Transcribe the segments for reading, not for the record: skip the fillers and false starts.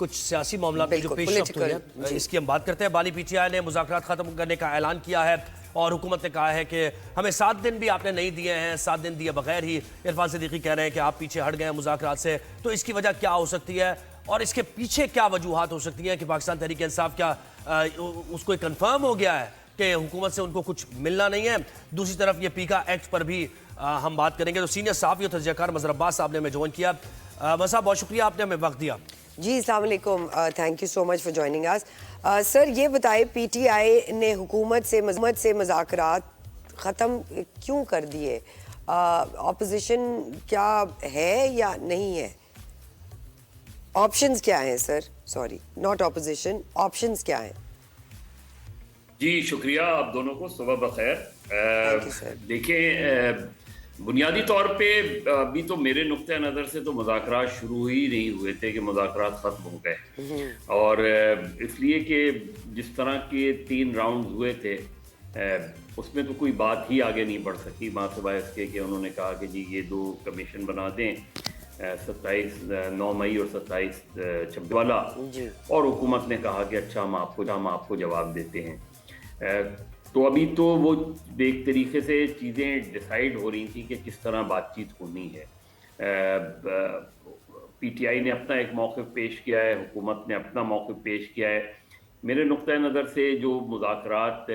कुछ सियासी मामला में जो पेश रफ्त हुई है इसकी हम बात करते हैं। बानी पीटीआई ने मुज़ाकरात ख़त्म करने का ऐलान किया है और हुकूमत ने कहा है कि हमें 7 दिन भी आपने नहीं दिए हैं, 7 दिन दिए बगैर ही इरफान सिद्दीकी कह रहे हैं कि आप पीछे हट गए हैं मुज़ाकरात से। तो इसकी वजह क्या हो सकती है और इसके पीछे क्या वजूहात हो सकती हैं कि पाकिस्तान तहरीक इंसाफ क्या उसको कन्फर्म हो गया है कि हुकूमत से उनको कुछ मिलना नहीं है। दूसरी तरफ ये पीका एक्ट पर भी हम बात करेंगे। तो सीनियर सहाफ़ी और तजज़ियाकार मज़हर अब्बास साहब ने हमें ज्वाइन किया। मज़हर बहुत शुक्रिया, आपने हमें वक्त दिया। जी अस्सलाम वालेकुम, thank you so much for joining us. Sir ये बताएं, पीटीआई ने हुकूमत से मुज़ाकरात ख़त्म क्यों कर दिए? ऑपोजिशन क्या है या नहीं है? ऑप्शंस क्या हैं sir? Sorry, not opposition, options क्या हैं? जी शुक्रिया आप दोनों को, सुबह बखैर। देखें, बुनियादी तौर पे अभी तो मेरे नुक्ते नज़र से तो मुज़ाकरात शुरू ही नहीं हुए थे कि मुज़ाकरात ख़त्म हो गए। और इसलिए कि जिस तरह के 3 राउंड हुए थे उसमें तो कोई बात ही आगे नहीं बढ़ सकी, माँ सिवाय इसके कि उन्होंने कहा कि जी ये 2 कमीशन बना दें, 9 मई और 27 26 वाला, और हुकूमत ने कहा कि अच्छा हम आपको जवाब देते हैं। तो अभी तो वो एक तरीके से चीज़ें डिसाइड हो रही थी कि किस तरह बातचीत होनी है। पीटीआई ने अपना एक मौक़िफ़ पेश किया है, हुकूमत ने अपना मौक़िफ़ पेश किया है। मेरे नुक्ते नज़र से जो मुज़ाकरात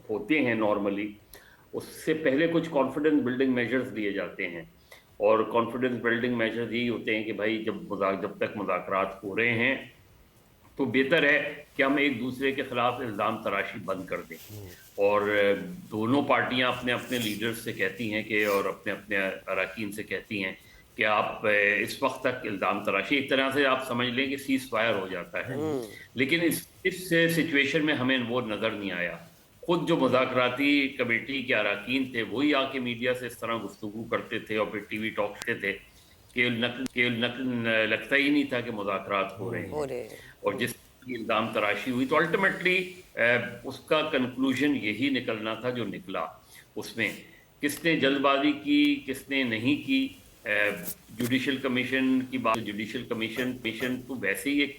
होते हैं नॉर्मली, उससे पहले कुछ कॉन्फिडेंस बिल्डिंग मेजर्स लिए जाते हैं, और कॉन्फिडेंस बिल्डिंग मेजर्स यही होते हैं कि भाई जब तक मुज़ाकरात हो रहे हैं तो बेहतर है कि हम एक दूसरे के खिलाफ इल्ज़ाम तराशी बंद कर दें। और दोनों पार्टियां अपने अपने लीडर्स से कहती हैं कि, और अपने अपने अरकान से कहती हैं कि आप इस वक्त तक इल्ज़ाम तराशी, एक तरह से आप समझ लें कि सीज़ फायर हो जाता है। लेकिन इस सिचुएशन में हमें वो नज़र नहीं आया। खुद जो मुज़ाकराती कमेटी के अरकान थे वही आके मीडिया से इस तरह गुफ्तगू करते थे और फिर टीवी टॉक करते थे कि लगता ही नहीं था कि मुज़ाकरात हो रहे हैं। और जिस इल्ज़ाम तराशी हुई तो अल्टीमेटली उसका कंक्लूजन यही निकलना था जो निकला। उसमें किसने जल्दबाजी की, किसने नहीं की। जुडिशल कमीशन की बात, जुडिशल कमीशन तो वैसे ही एक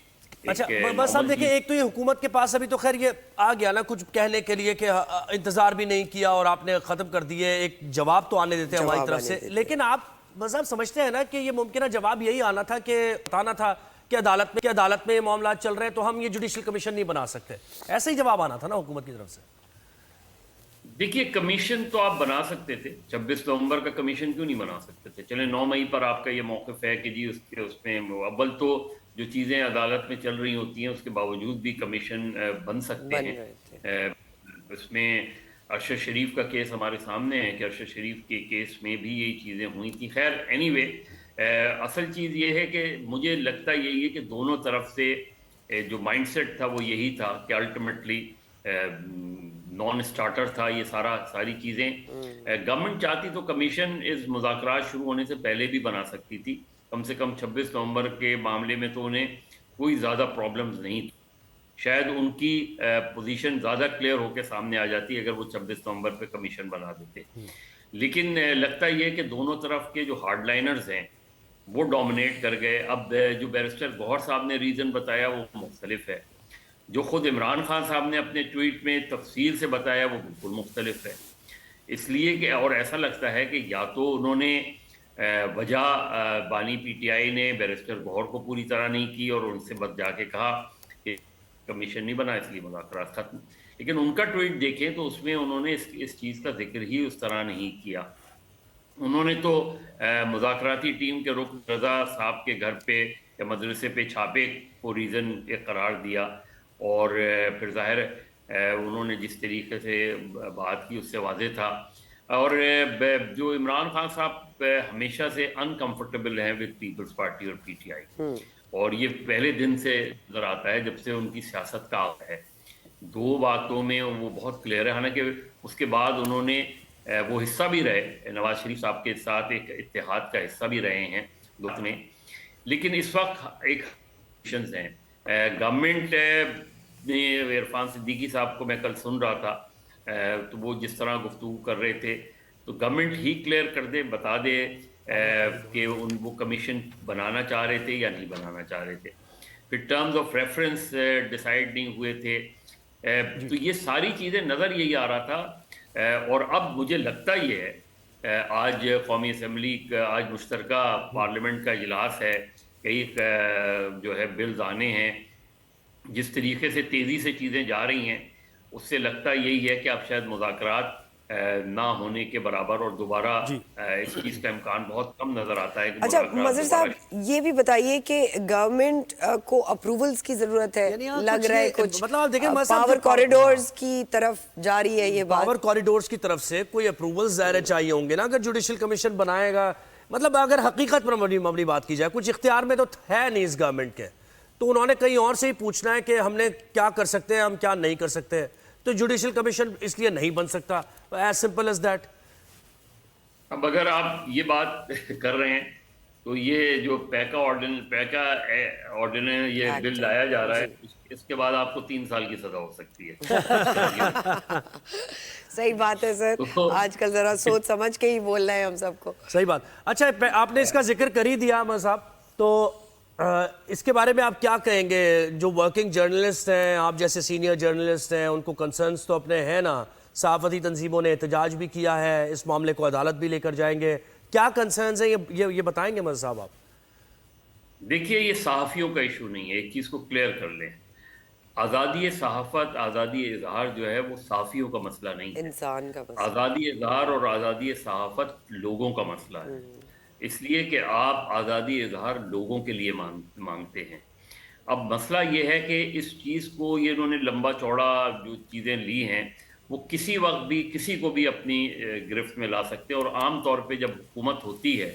अच्छा बस आप देखिए, एक तो ये हुकूमत के पास अभी तो खैर ये आ गया ना कुछ कहने के लिए कि इंतजार भी नहीं किया और आपने ख़त्म कर दिए, एक जवाब तो आने देते हैं हमारी तरफ से। लेकिन आप बस आप समझते हैं ना कि ये मुमकिन जवाब यही आना था कि बताना था कि अदालत में मामला चल रहे हैं तो हम ये जुडिशल कमीशन नहीं बना सकते, ऐसा ही जवाब आना था ना हुकूमत की तरफ से। देखिए, कमीशन तो आप बना सकते थे, 26 नवंबर का कमीशन क्यों नहीं बना सकते थे? चले 9 मई पर आपका ये मौक़िफ़ है कि जी उसमें अव्वल तो जो चीज़ें अदालत में चल रही होती हैं उसके बावजूद भी कमीशन बन सकते हैं। उसमें अरशद शरीफ का केस हमारे सामने है कि अरशद शरीफ के केस में भी यही चीज़ें हुई थी। खैर एनीवे, असल चीज़ ये है कि मुझे लगता यही है कि दोनों तरफ से जो माइंडसेट था वो यही था कि अल्टीमेटली नॉन स्टार्टर था ये सारी चीज़ें। गवर्नमेंट चाहती तो कमीशन इस मुज़ाकरात शुरू होने से पहले भी बना सकती थी। कम से कम 26 नवंबर के मामले में तो उन्हें कोई ज़्यादा प्रॉब्लम्स नहीं थी। शायद उनकी पोजीशन ज़्यादा क्लियर होकर सामने आ जाती अगर वो 26 नवंबर पे कमीशन बना देते। लेकिन लगता ये कि दोनों तरफ के जो हार्डलाइनर्स हैं वो डोमिनेट कर गए। अब जो बैरिस्टर गौहर साहब ने रीज़न बताया वो मुख्तलिफ है, जो ख़ुद इमरान खान साहब ने अपने ट्वीट में तफसील से बताया वो बिल्कुल मुख्तलिफ है। इसलिए कि और ऐसा लगता है कि या तो उन्होंने वजह बानी पीटीआई ने बैरिस्टर गौहर को पूरी तरह नहीं की और उनसे बस जाके कहा कि कमीशन नहीं बना इसलिए मुज़ाकरात खत्म। लेकिन उनका ट्वीट देखें तो उसमें उन्होंने इस चीज़ का जिक्र ही उस तरह नहीं किया। उन्होंने तो मुज़ाकराती टीम के रुकन रज़ा साहब के घर पे या मदरसे पे छापे को रीज़न करार दिया, और फिर ज़ाहिर उन्होंने जिस तरीके से बात की उससे वाज़ेह था। और जो इमरान खान साहब हमेशा से अनकंफर्टेबल हैं विद पीपल्स पार्टी और पीटीआई, और ये पहले दिन से नज़र आता है जब से उनकी सियासत का है। 2 बातों में वो बहुत क्लियर है। हालांकि उसके बाद उन्होंने वो हिस्सा भी रहे, नवाज शरीफ साहब के साथ एक इत्तेहाद का हिस्सा भी रहे हैं दोस्त में। लेकिन इस वक्त एक हैं गवर्नमेंट ने, इरफान सिद्दीकी साहब को मैं कल सुन रहा था तो वो जिस तरह गुफ्तगू कर रहे थे, तो गवर्नमेंट ही क्लियर कर दे, बता दे कि वो कमीशन बनाना चाह रहे थे या नहीं बनाना चाह रहे थे। फिर टर्म्स ऑफ रेफरेंस डिसाइड नहीं हुए थे। तो ये सारी चीज़ें नज़र यही आ रहा था। और अब मुझे लगता ये है, आज कौमी असम्बली का आज मुश्तरका पार्लियामेंट का इजलास है, कई जो है बिल्स आने हैं, जिस तरीके से तेज़ी से चीज़ें जा रही हैं उससे लगता यही है कि अब शायद मुज़ाकरात ना होने के बराबर और दोबारा इस चीज़ का इम्कान बहुत कम नज़र आता है कि अच्छा मुज़ाकरात मजहर साहब, ये भी बताइए कि गवर्नमेंट को अप्रूवल्स की जरूरत यानी है, यहाँ लग कुछ रहा है ये- कुछ मतलब आप देखें, मजहर साहब, पावर जो कॉरिडोर्स की तरफ जा रही है ये बात। पावर कॉरिडोर्स की तरफ से कोई अप्रूवल ज़ाहिर चाहिए होंगे ना, अगर जुडिशल कमीशन बनाएगा। मतलब अगर हकीकत पर मबनी बात की जाए, कुछ इख्तियार में तो है नहीं इस गवर्नमेंट के, तो उन्होंने कहीं और से ही पूछना है कि हमने क्या कर सकते हैं, हम क्या नहीं कर सकते। तो जुडिशल कमीशन इसलिए नहीं बन सकता, एज सिंपल एज दैट। अब अगर आप ये बात कर रहे हैं तो ये जो पैका ऑर्डिनेंस ये Act बिल है, लाया जा रहा है, इसके बाद आपको 3 साल की सजा हो सकती है। सही बात है सर, तो- आजकल जरा सोच समझ के ही बोल रहे हैं हम सबको। सही बात। अच्छा, आपने इसका जिक्र कर ही दिया अहमद साहब, तो इसके बारे में आप क्या कहेंगे? जो वर्किंग जर्नलिस्ट हैं, आप जैसे सीनियर जर्नलिस्ट हैं, उनको कंसर्न्स तो अपने हैं ना। सहाफ़ती तंजीमों ने एहतजाज भी किया है, इस मामले को अदालत भी लेकर जाएंगे। क्या कंसर्न्स हैं ये बताएंगे मज़हर साहब आप? देखिए, ये सहाफ़ियों का इशू नहीं है, एक चीज़ को क्लियर कर लें। आज़ादी सहाफ़त, आज़ादी इज़हार जो है वो सहाफ़ियों का मसला नहीं है। इंसान का मसला। आज़ादी इज़हार और आज़ादी सहाफ़त लोगों का मसला है, इसलिए कि आप आज़ादी इज़हार लोगों के लिए मांगते हैं। अब मसला ये है कि इस चीज़ को ये इन्होंने लंबा चौड़ा जो चीज़ें ली हैं वो किसी वक्त भी किसी को भी अपनी गिरफ्त में ला सकते हैं। और आम तौर पे जब हुकूमत होती है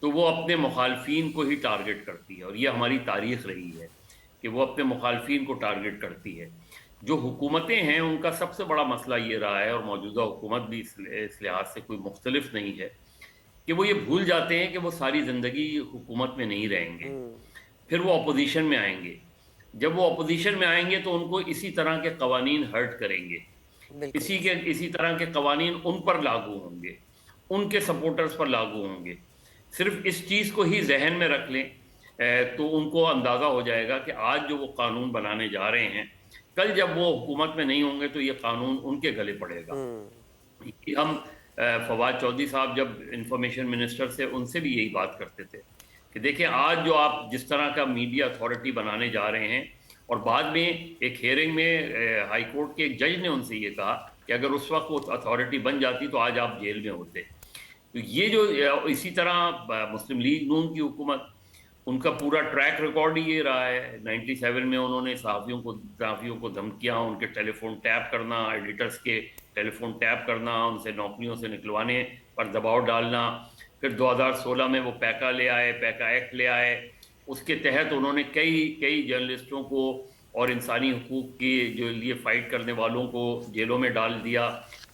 तो वो अपने मुखालफिन को ही टारगेट करती है, और ये हमारी तारीख़ रही है कि वो अपने मुखालफिन को टारगेट करती है। जो हुकूमतें हैं उनका सबसे बड़ा मसला ये रहा है, और मौजूदा हुकूमत भी इस लिहाज से कोई मुख्तलिफ नहीं है, कि वो ये भूल जाते हैं कि वो सारी ज़िंदगी हुकूमत में नहीं रहेंगे, फिर वो अपोजिशन में आएंगे। जब वो अपोजिशन में आएंगे तो उनको इसी तरह के कवानीन हर्ट करेंगे, इसी तरह के कवानीन उन पर लागू होंगे, उनके सपोर्टर्स पर लागू होंगे। सिर्फ इस चीज़ को ही जहन में रख लें तो उनको अंदाज़ा हो जाएगा कि आज जो वो कानून बनाने जा रहे हैं, कल जब वो हुकूमत में नहीं होंगे तो ये कानून उनके गले पड़ेगा। हम फवाद चौधरी साहब जब इंफॉर्मेशन मिनिस्टर थे उनसे भी यही बात करते थे कि देखिए, आज जो आप जिस तरह का मीडिया अथॉरिटी बनाने जा रहे हैं, और बाद में एक हियरिंग में हाई कोर्ट के एक जज ने उनसे ये कहा कि अगर उस वक्त वो अथॉरिटी बन जाती तो आज आप जेल में होते। तो ये जो इसी तरह मुस्लिम लीग नून की हुकूमत, उनका पूरा ट्रैक रिकॉर्ड ही ये रहा है। 97 में उन्होंने सहाफ़ियों को धमकियाँ, उनके टेलीफोन टैप करना, एडिटर्स के टेलीफोन टैप करना, उनसे नौकरियों से निकलवाने पर दबाव डालना। फिर 2016 में वो पैका ले आए, पैका एक्ट ले आए, उसके तहत उन्होंने कई जर्नलिस्टों को और इंसानी हुकूक के जो लिए फ़ाइट करने वालों को जेलों में डाल दिया।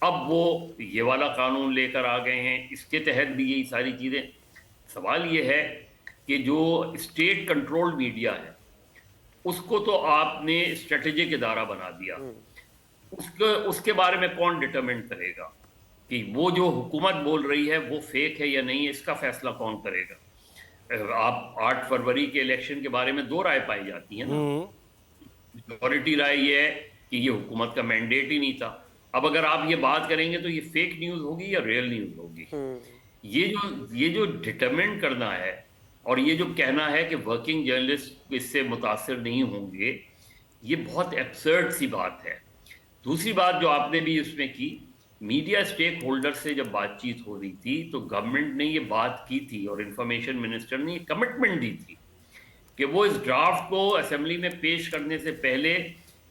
अब वो ये वाला कानून लेकर आ गए हैं, इसके तहत भी यही सारी चीज़ें। सवाल ये है कि जो स्टेट कंट्रोल्ड मीडिया है उसको तो आपने स्ट्रेटेजिक इदारा बना दिया, उसके बारे में कौन डिटरमिन करेगा कि वो जो हुकूमत बोल रही है वो फेक है या नहीं है? इसका फैसला कौन करेगा? आप 8 फरवरी के इलेक्शन के बारे में 2 राय पाई जाती है ना। मेजॉरिटी राय ये है कि ये हुकूमत का मैंडेट ही नहीं था। अब अगर आप ये बात करेंगे तो ये फेक न्यूज़ होगी या रियल न्यूज़ होगी? ये जो डिटरमिन करना है और ये जो कहना है कि वर्किंग जर्नलिस्ट इससे मुतासिर नहीं होंगे, ये बहुत एब्सर्ड सी बात है। दूसरी बात जो आपने भी उसमें की, मीडिया स्टेक होल्डर से जब बातचीत हो रही थी तो गवर्नमेंट ने ये बात की थी और इंफॉर्मेशन मिनिस्टर ने ये कमिटमेंट दी थी कि वो इस ड्राफ्ट को असेंबली में पेश करने से पहले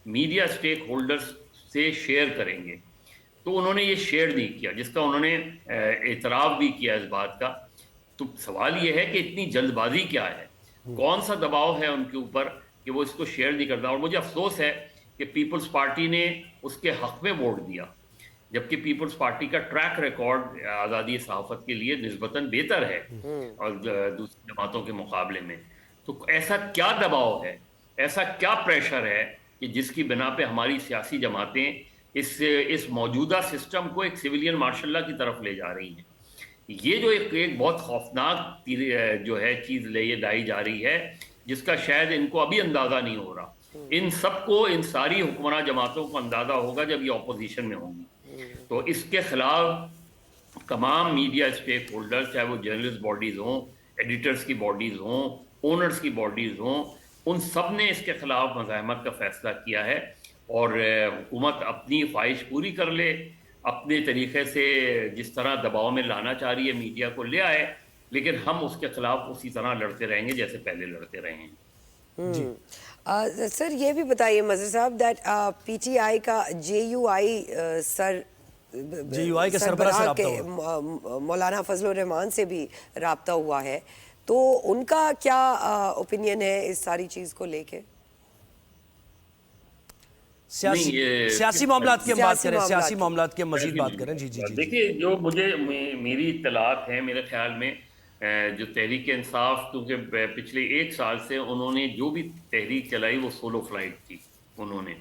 मीडिया स्टेक होल्डर्स से शेयर करेंगे। तो उन्होंने ये शेयर नहीं किया, जिसका उन्होंने एतराफ़ भी किया इस बात का। तो सवाल ये है कि इतनी जल्दबाजी क्या है, कौन सा दबाव है उनके ऊपर कि वो इसको शेयर नहीं करता? और मुझे अफसोस है कि पीपल्स पार्टी ने उसके हक़ में वोट दिया, जबकि पीपल्स पार्टी का ट्रैक रिकॉर्ड आज़ादी सहाफ़त के लिए निस्बतन बेहतर है और दूसरी जमातों के मुकाबले में। तो ऐसा क्या दबाव है, ऐसा क्या प्रेशर है कि जिसकी बिना पे हमारी सियासी जमातें इस मौजूदा सिस्टम को एक सिविलियन मार्शल लॉ की तरफ ले जा रही हैं? ये जो एक बहुत खौफनाक जो है चीज़ ले लाई जा रही है, जिसका शायद इनको अभी अंदाजा नहीं हो रहा। इन सबको, इन सारी हुक्मरान जमातों को अंदाजा होगा जब ये ऑपोजिशन में होंगी। तो इसके खिलाफ तमाम मीडिया स्टेक होल्डर्स, चाहे वो जर्नलिस्ट बॉडीज हों, एडिटर्स की बॉडीज हों, ओनर्स की बॉडीज हों, उन सब ने इसके खिलाफ मज़ाहमत का फैसला किया है। और हुकूमत अपनी ख्वाहिश पूरी कर ले, अपने तरीके से जिस तरह दबाव में लाना चाह रही है मीडिया को ले आए, लेकिन हम उसके खिलाफ उसी तरह लड़ते रहेंगे जैसे पहले लड़ते रहे हैं। सर ये भी बताइए मजहर साहब दैट पीटीआई का जेयूआई जेयूआई के सरबराह से राब्ता हुआ, मौलाना फजल रहमान से भी राब्ता हुआ है, तो उनका क्या ओपिनियन है इस सारी चीज को लेके? सियासी मामलात की बात करें, सियासी मामलात की मजीद बात करें। जी जी जी। देखिए, जो मेरी इत्तलात है, मेरे ख्याल में जो तहरीक इंसाफ, क्योंकि पिछले 1 साल से उन्होंने जो भी तहरीक चलाई वो सोलो फ्लाइट थी। उन्होंने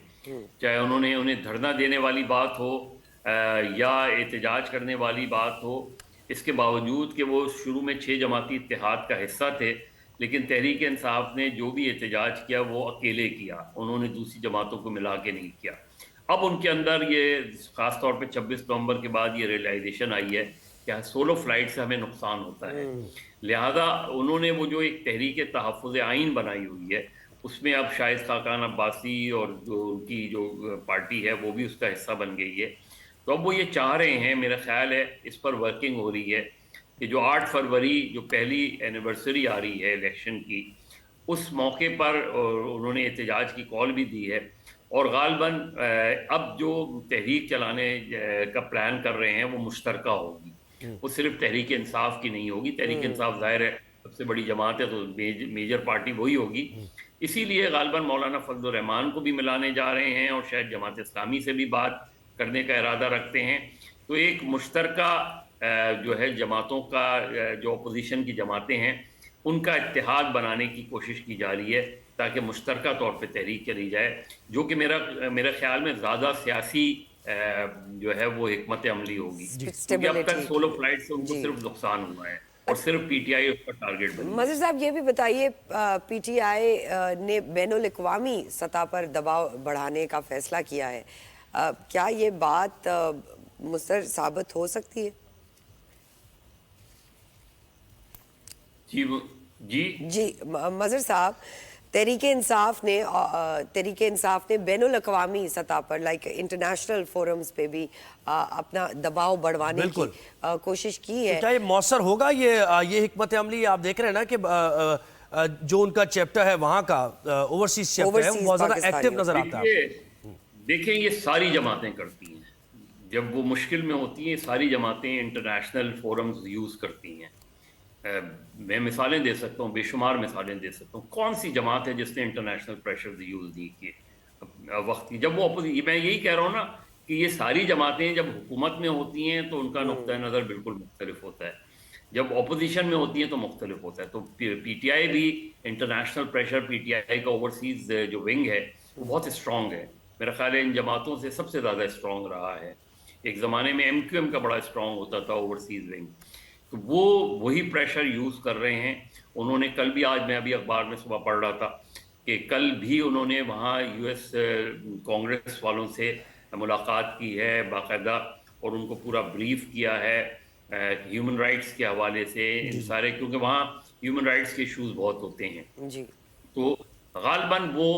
चाहे उन्हें धरना देने वाली बात हो या एहतजाज करने वाली बात हो, इसके बावजूद कि वो शुरू में 6 जमाती इत्तेहाद का हिस्सा थे, लेकिन तहरीक इंसाफ ने जो भी एहतजाज किया वो अकेले किया, उन्होंने दूसरी जमातों को मिला के नहीं किया। अब उनके अंदर ये ख़ास तौर पे 26 नवंबर के बाद ये रियलाइजेशन आई है कि सोलो फ्लाइट से हमें नुकसान होता है, लिहाजा उन्होंने वो जो एक तहरीक तहफ़्फ़ुज़ आइन बनाई हुई है, उसमें अब शाहिद खाकान अब्बासी और जो उनकी जो पार्टी है वो भी उसका हिस्सा बन गई है। तो अब वो ये चाह रहे हैं, मेरा ख्याल है इस पर वर्किंग हो रही है कि जो 8 फरवरी जो पहली एनिवर्सरी आ रही है इलेक्शन की, उस मौके पर उन्होंने एहतजाज की कॉल भी दी है। और गालबन अब जो तहरीक चलाने का प्लान कर रहे हैं वो मुश्तरका होगी, वो सिर्फ तहरीक इंसाफ की नहीं होगी। तहरीक इंसाफ ज़ाहिर है सबसे बड़ी जमात है, तो मेजर पार्टी वही होगी। इसीलिए गालबन मौलाना फजल रहमान को भी मिलाने जा रहे हैं और शायद जमात इस्लामी से भी बात करने का इरादा रखते हैं। तो एक मुश्तरका जो है जमातों का, जो अपोजिशन की जमातें हैं उनका इत्तेहाद बनाने की कोशिश की जा रही है ताकि मुश्तरका तौर पे तहरीक चली जाए, जो कि मेरे ख्याल में ज़्यादा सियासी जो है वो हिकमत अमली होगी, क्योंकि अब तक सोलो फ्लाइट से उनको सिर्फ नुकसान हुआ है और सिर्फ पीटीआई उसका टारगेट बनी। मजहर साहब ये भी बताइए, पीटीआई ने बैनुल अक़वामी सतह पर दबाव बढ़ाने का फैसला किया है, क्या ये बात मुस्तर साबित हो सकती है? जी मजहर साहब, तहरीक इंसाफ ने बैनुल अक़वामी सतह पर लाइक इंटरनेशनल फोरम्स पे भी अपना दबाव बढ़वाने की कोशिश की है। तो क्या ये मौसर होगा ये हिकमत अमली? आप देख रहे हैं ना कि जो उनका चैप्टर है वहाँ का ओवरसीज चैप्टर है वो बहुत ज़्यादा एक्टिव नजर आता है। देखें, ये सारी जमातें करती हैं, जब वो मुश्किल में होती हैं सारी जमातें इंटरनेशनल फोरम्स यूज़ करती हैं। मैं मिसालें दे सकता हूँ, बेशुमार मिसालें दे सकता हूँ। कौन सी जमात है जिसने इंटरनेशनल प्रेशर यूज़ नहीं किए वक्त की, जब वो मैं यही कह रहा हूँ ना कि ये सारी जमातें जब हुकूमत में होती हैं तो उनका नुक्ता नज़र बिल्कुल मुख्तलिफ होता है, जब अपोजिशन में होती हैं तो मुख्तलिफ होता है। तो पीटीआई भी इंटरनेशनल प्रेशर, पीटीआई का ओवरसीज़ जो विंग है वो बहुत स्ट्रॉन्ग है, मेरा ख्याल है इन जमातों से सबसे ज़्यादा स्ट्रॉन्ग रहा है। एक ज़माने में MQM का बड़ा स्ट्रॉन्ग होता था ओवरसीज़ विंग, तो वो वही प्रेशर यूज़ कर रहे हैं। उन्होंने कल भी, आज मैं अभी अखबार में सुबह पढ़ रहा था कि कल भी उन्होंने वहाँ US कांग्रेस वालों से मुलाकात की है बाकायदा और उनको पूरा ब्रीफ किया है ह्यूमन राइट्स के हवाले से इन सारे, क्योंकि वहाँ ह्यूमन राइट्स के इशूज़ बहुत होते हैं जी। तो गालबन वो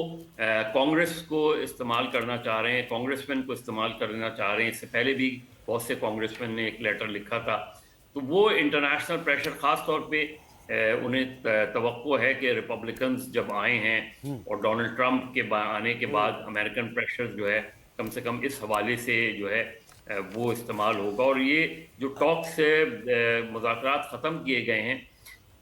कांग्रेस को इस्तेमाल करना चाह रहे हैं, कांग्रेसमैन को इस्तेमाल करना चाह रहे हैं। इससे पहले भी बहुत से कांग्रेसमैन ने एक लेटर लिखा था। तो वो इंटरनेशनल प्रेशर, ख़ास तौर पे उन्हें तवक्को है कि रिपब्लिकन्स जब आए हैं और डोनाल्ड ट्रंप के आने के बाद अमेरिकन प्रेशर जो है कम से कम इस हवाले से जो है वो इस्तेमाल होगा। और ये जो टॉक्स मुज़ाकरात ख़त्म किए गए हैं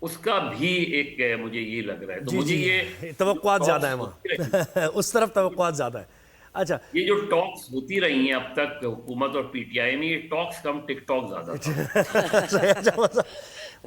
उसका भी एक मुझे ये लग रहा है, तो मुझे ये तवक्कुआत ज़्यादा है वहाँ उस तरफ तवक्कुआत ज़्यादा है। अच्छा, ये जो टॉक्स होती रही हैं अब तक हुकूमत और पीटीआई में, ये टॉक्स कम टिकटॉक ज़्यादा।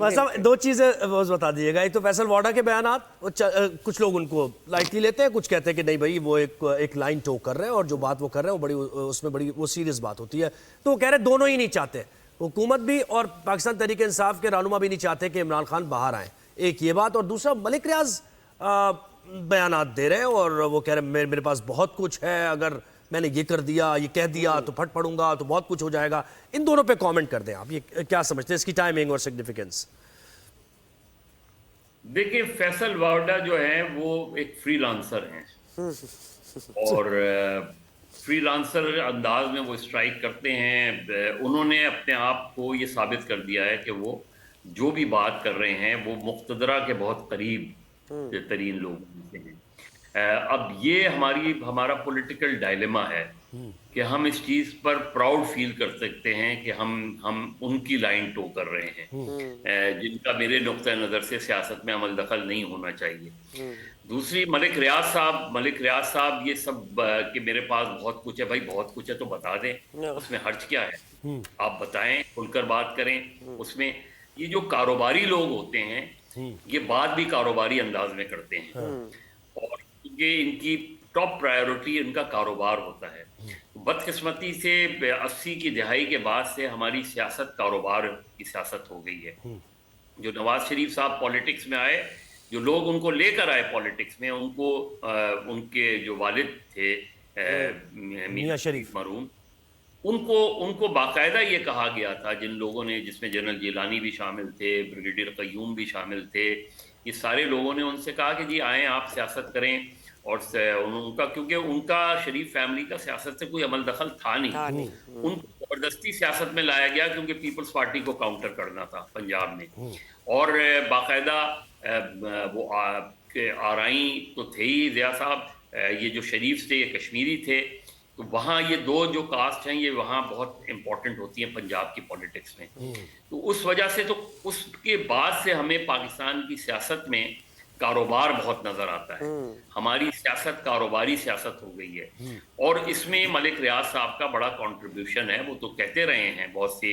मतलब 2 चीज़ें बता दीजिएगा। एक तो फैसल वाडा के बयानात, कुछ लोग उनको लाइटली लेते हैं, कुछ कहते हैं कि नहीं भाई वो एक लाइन टो कर रहे हैं और जो बात वो कर रहे हैं वो बड़ी वो सीरियस बात होती है। तो वो कह रहे दोनों ही नहीं चाहते, हुकूमत भी और पाकिस्तान तहरीक इंसाफ के रहनुमा भी नहीं चाहते कि इमरान खान बाहर आए। एक ये बात, और दूसरा मलिक रियाज बयानात दे रहे हैं और वो कह रहे हैं मेरे पास बहुत कुछ है, अगर मैंने ये कर दिया, ये कह दिया तो फट पड़ूंगा, तो बहुत कुछ हो जाएगा। इन दोनों पे कमेंट कर दें आप, ये क्या समझते हैं इसकी टाइमिंग और सिग्निफिकेंस? देखिए, फैसल वावड़ा जो है वो एक फ्रीलांसर हैं और फ्रीलांसर अंदाज में वो स्ट्राइक करते हैं। उन्होंने अपने आप को ये साबित कर दिया है कि वो जो भी बात कर रहे हैं वो मुक़्तदरा के बहुत करीब तरीन लोग हैं। अब ये हमारा पॉलिटिकल डायलेमा है कि हम इस चीज़ पर प्राउड फील कर सकते हैं कि हम उनकी लाइन टो कर रहे हैं, जिनका मेरे नुक्ता नज़र से सियासत में अमल दखल नहीं होना चाहिए। दूसरी, मलिक रियाज साहब ये सब कि मेरे पास बहुत कुछ है, भाई बहुत कुछ है तो बता दें, उसमें हर्ज क्या है? आप बताएं, खुलकर बात करें। उसमें ये जो कारोबारी लोग होते हैं ये बात भी कारोबारी अंदाज में करते हैं और ये इनकी टॉप प्रायोरिटी इनका कारोबार होता है। बदकिस्मती से 80 की दहाई के बाद से हमारी सियासत कारोबार की सियासत हो गई है। जो नवाज शरीफ साहब पॉलिटिक्स में आए, जो लोग उनको लेकर आए पॉलिटिक्स में, उनको उनके जो वालिद थे मियां शरीफ मरहूम, उनको बाकायदा ये कहा गया था, जिन लोगों ने, जिसमें जनरल जिलानी भी शामिल थे, ब्रिगेडियर क़य्यूम भी शामिल थे, ये सारे लोगों ने उनसे कहा कि जी आएँ आप सियासत करें। और उनका, क्योंकि उनका शरीफ फैमिली का सियासत से कोई अमल दखल था नहीं। उनको ज़बरदस्ती सियासत में लाया गया क्योंकि पीपल्स पार्टी को काउंटर करना था पंजाब में। और बाकायदा वो आरआई तो थे ही ज़िया साहब, ये जो शरीफ थे ये कश्मीरी थे, तो वहाँ ये दो जो कास्ट हैं ये वहाँ बहुत इम्पोर्टेंट होती हैं पंजाब की पॉलिटिक्स में। तो उस वजह से, तो उसके बाद से हमें पाकिस्तान की सियासत में कारोबार बहुत नजर आता है। हमारी सियासत कारोबारी सियासत हो गई है और इसमें मलिक रियाज साहब का बड़ा कंट्रीब्यूशन है। वो तो कहते रहे हैं, बहुत से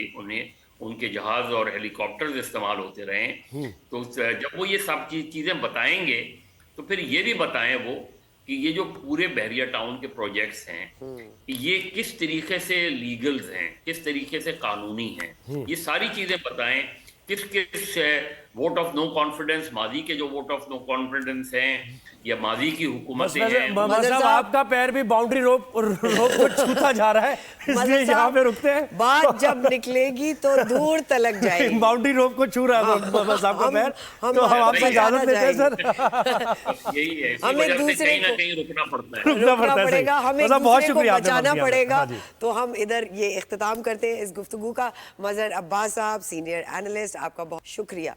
उनके जहाज और हेलीकॉप्टर्स इस्तेमाल होते रहे हैं। तो जब वो ये सब चीजें बताएंगे तो फिर ये भी बताएं वो कि ये जो पूरे बहरिया टाउन के प्रोजेक्ट्स हैं ये किस तरीके से लीगल्स हैं, किस तरीके से कानूनी हैं, ये सारी चीजें बताएं। किस वोट ऑफ नो कॉन्फिडेंस, माजी के जो वोट ऑफ नो कॉन्फिडेंस हैं या माजी की हुकूमतें हैं। साहब आपका पैर भी बाउंड्री रोप को छूता जा रहा है, इसलिए यहाँ पे रुकते हैं। बात जब निकलेगी तो दूर तलक जाएगी। बाउंड्री रोप को छू रहा है बस आपका पैर, तो हम आपसे इजाजत लेते हैं सर। यही है, हम एक दूसरे कहीं ना को कहीं रुकना पड़ेगा, हमें एक दूसरे को बचाना पड़ेगा। जी। तो हम इधर ये इख्तिताम करते हैं इस गुफ्तगू का। मजहर अब्बास साहब, सीनियर एनालिस्ट, आपका बहुत शुक्रिया।